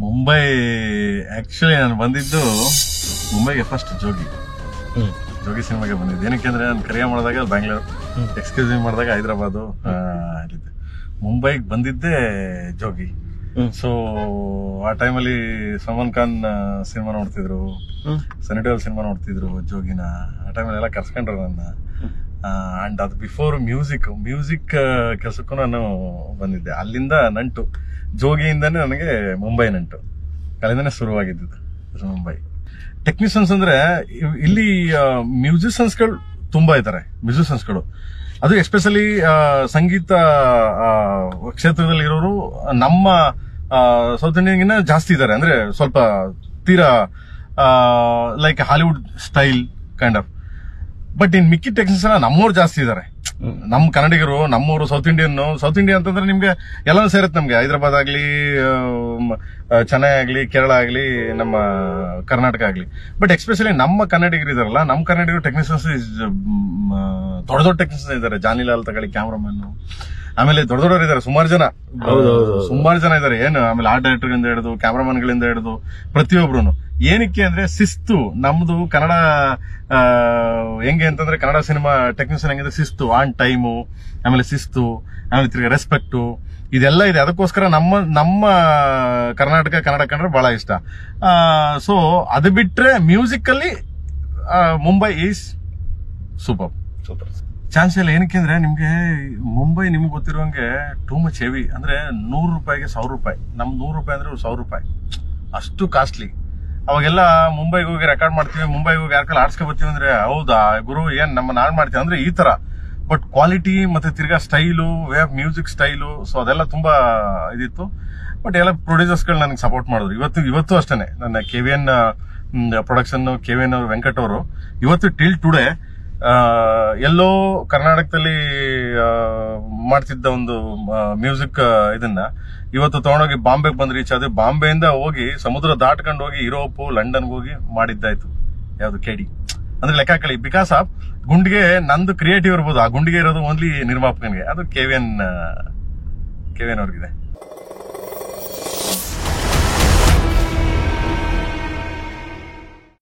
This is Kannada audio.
ಮುಂಬೈ ಆಕ್ಚುಲಿ ನಾನು ಬಂದಿದ್ದು ಮುಂಬೈಗೆ ಫಸ್ಟ್ ಜೋಗಿ ಸಿನಿಮಾಗೆ ಬಂದಿದ್ದು. ಏನಕ್ಕೆ ಅಂದ್ರೆ ನಾನು ಕರಿಯ ಮಾಡಿದಾಗ ಬ್ಯಾಂಗ್ಳೂರ್, ಎಕ್ಸ್ಕ್ಯೂಸಿವ್ ಮಾಡಿದಾಗ ಹೈದರಾಬಾದ್, ಮುಂಬೈಗೆ ಬಂದಿದ್ದೆ ಜೋಗಿ. ಸೊ ಆ ಟೈಮಲ್ಲಿ ಸಲ್ಮಾನ್ ಖಾನ್ ಸಿನಿಮಾ ನೋಡ್ತಿದ್ರು, ಸನ್ನಿ ದೇವಲ್ ಸಿನಿಮಾ ನೋಡ್ತಿದ್ರು, ಜೋಗಿನ ಆ ಟೈಮಲ್ಲಿ ಎಲ್ಲ ಕರ್ಸ್ಕೊಂಡ್ರು ನನ್ನ. ಅಂಡ್ ಅದು ಬಿಫೋರ್ ಮ್ಯೂಸಿಕ್ ಕೆಲಸಕ್ಕೂ ನಾನು ಬಂದಿದ್ದೆ. ಅಲ್ಲಿಂದ ನಂಟು, ಜೋಗಿಯಿಂದಾನೇ ನನಗೆ ಮುಂಬೈ ನಂಟು, ಅಲ್ಲಿಂದಾನೆ ಶುರುವಾಗಿದ್ದು ಮುಂಬೈ. ಟೆಕ್ನಿಷಿಯನ್ಸ್ ಅಂದ್ರೆ ಇಲ್ಲಿ ಮ್ಯೂಸಿಷಿಯನ್ಸ್ಗಳು ತುಂಬಾ ಇದ್ದಾರೆ. ಮ್ಯೂಸಿಷಿಯನ್ಸ್ಗಳು ಅದು ಎಸ್ಪೆಷಲಿ ಸಂಗೀತ ಕ್ಷೇತ್ರದಲ್ಲಿ ಇರೋರು ನಮ್ಮ ಸೌತ್ ಇಂಡಿಯನ್ಗಿನ್ನ ಜಾಸ್ತಿ ಇದ್ದಾರೆ. ಅಂದ್ರೆ ಸ್ವಲ್ಪ ತೀರಾ like Hollywood style kind of. But in ಮಿಕ್ಕಿ ಟೆಕ್ನಿಷಿಯನ್ ನಮ್ಮವ್ರು ಜಾಸ್ತಿ ಇದ್ದಾರೆ. ನಮ್ಮ ಕನ್ನಡಿಗರು, ನಮ್ಮವರು ಸೌತ್ ಇಂಡಿಯಾ ಅಂತಂದ್ರೆ ನಿಮ್ಗೆ ಎಲ್ಲಾನು ಸೇರುತ್ತೆ. ನಮ್ಗೆ ಹೈದರಾಬಾದ್ ಆಗ್ಲಿ, ಚೆನ್ನೈ ಆಗ್ಲಿ, ಕೇರಳ ಆಗ್ಲಿ, ನಮ್ಮ ಕರ್ನಾಟಕ ಆಗ್ಲಿ. ಬಟ್ ಎಕ್ಸ್ಪೆಷಲಿ ನಮ್ಮ ಕನ್ನಡಿಗರು ಇದಾರಲ್ಲ, ನಮ್ಮ ಕನ್ನಡಿಗರು ಟೆಕ್ನಿಷಿಯನ್ಸ್ ದೊಡ್ಡ ಟೆಕ್ನಿಷಿಯನ್ ಇದ್ದಾರೆ. ಜಾನಿಲಾಲ್ ತಗೊಳ್ಳಿ, ಕ್ಯಾಮ್ರಾಮನ್. ಆಮೇಲೆ ದೊಡ್ಡವರು ಇದಾರೆ, ಸುಮಾರು ಜನ ಇದಾರೆ. ಏನು ಆಮೇಲೆ ಆರ್ಟ್ ಡೈರೆಕ್ಟರ್ ಇಂದ ಹಿಡಿದು, ಕ್ಯಾಮ್ರಾಮನ್ ಗಳಿಂದ ಹಿಡಿದು ಪ್ರತಿಯೊಬ್ರು. ಏನಕ್ಕೆ ಅಂದ್ರೆ ಶಿಸ್ತು. ನಮ್ದು ಕನ್ನಡ ಹೆಂಗೆ ಅಂತಂದ್ರೆ, ಕನ್ನಡ ಸಿನಿಮಾ ಟೆಕ್ನಿಷಿಯನ್ ಹೆಂಗಿದೆ, ಶಿಸ್ತು, ಆನ್ ಟೈಮು, ಆಮೇಲೆ ಶಿಸ್ತು, ಆಮೇಲೆ ತಿರ್ಗಿ ರೆಸ್ಪೆಕ್ಟು, ಇದೆಲ್ಲ ಇದೆ. ಅದಕ್ಕೋಸ್ಕರ ನಮ್ಮ ಕರ್ನಾಟಕ ಕನ್ನಡ ಕಂಡ್ರೆ ಬಹಳ ಇಷ್ಟ. ಸೊ ಅದು ಬಿಟ್ರೆ ಮ್ಯೂಸಿಕ್ ಅಲ್ಲಿ ಮುಂಬೈ ಈಸ್ ಸೂಪರ್. ಚಾನ್ಸ್ ಇಲ್ಲ. ಏನಕ್ಕೆ ಅಂದ್ರೆ ನಿಮ್ಗೆ ಮುಂಬೈ ನಿಮ್ಗೆ ಗೊತ್ತಿರುವಂಗೆ ಟೂ ಮಚ್ ಹೆವಿ. ಅಂದ್ರೆ 100 ರೂಪಾಯಿಗೆ 1000 ರೂಪಾಯಿ. ನಮ್ 100 ರೂಪಾಯಿ ಅಂದ್ರೆ 1000 ರೂಪಾಯಿ, ಅಷ್ಟು ಕಾಸ್ಟ್ಲಿ. ಅವಾಗೆಲ್ಲ ಮುಂಬೈಗೆ ಹೋಗಿ ರೆಕಾರ್ಡ್ ಮಾಡ್ತೀವಿ, ಮುಂಬೈಗೆ ಹೋಗಿ ಯಾರ್ಕಲ್ಲಿ ಆಡ್ಸ್ಕೊ ಬರ್ತೀವಿ ಅಂದ್ರೆ, ಹೌದಾ ಗುರು ಏನ್ ನಮ್ಮ ನಾಡ್ ಮಾಡ್ತೀವಿ ಅಂದ್ರೆ ಈ ತರ. ಬಟ್ ಕ್ವಾಲಿಟಿ ಮತ್ತೆ ತಿರ್ಗಾ style, way of music style, so ಅದೆಲ್ಲ ತುಂಬಾ ಇದಿತ್ತು. ಬಟ್ ಎಲ್ಲ ಪ್ರೊಡ್ಯೂಸರ್ಸ್ಗಳು ನನಗೆ ಸಪೋರ್ಟ್ ಮಾಡಿದ್ರು. ಇವತ್ತು ಅಷ್ಟೇನೆ ನನ್ನ KVN ಪ್ರೊಡಕ್ಷನ್, KVN ಅವರು, ವೆಂಕಟ್ ಅವರು ಇವತ್ತು ಟಿಲ್ ಟುಡೇ ಎಲ್ಲೋ ಕರ್ನಾಟಕದಲ್ಲಿ ಮಾಡ್ತಿದ್ದ ಒಂದು ಮ್ಯೂಸಿಕ್ ಇದನ್ನ ಇವತ್ತು ತಗೊಂಡೋಗಿ ಬಾಂಬೆಗೆ ಬಂದು ರೀಚ್ ಆದ್ರೆ, ಬಾಂಬೆಯಿಂದ ಹೋಗಿ ಸಮುದ್ರ ದಾಟ್ಕೊಂಡು ಹೋಗಿ ಯುರೋಪ್, ಲಂಡನ್ಗೆ ಹೋಗಿ ಮಾಡಿದ್ದಾಯ್ತು. ಯಾವ್ದು KD ಅಂದ್ರೆ ಲೆಕ್ಕ ಹಾಕಳಿ. ಬಿಕಾಸ್ ಆಫ್ ಗುಂಡಿಗೆ ನಂದು ಕ್ರಿಯೇಟಿವ್ ಇರ್ಬೋದು, ಆ ಗುಂಡಿಗೆ ಇರೋದು ಓನ್ಲಿ ನಿರ್ಮಾಪಕನಿಗೆ, ಅದು KVN ಅವ್ರಿಗಿದೆ.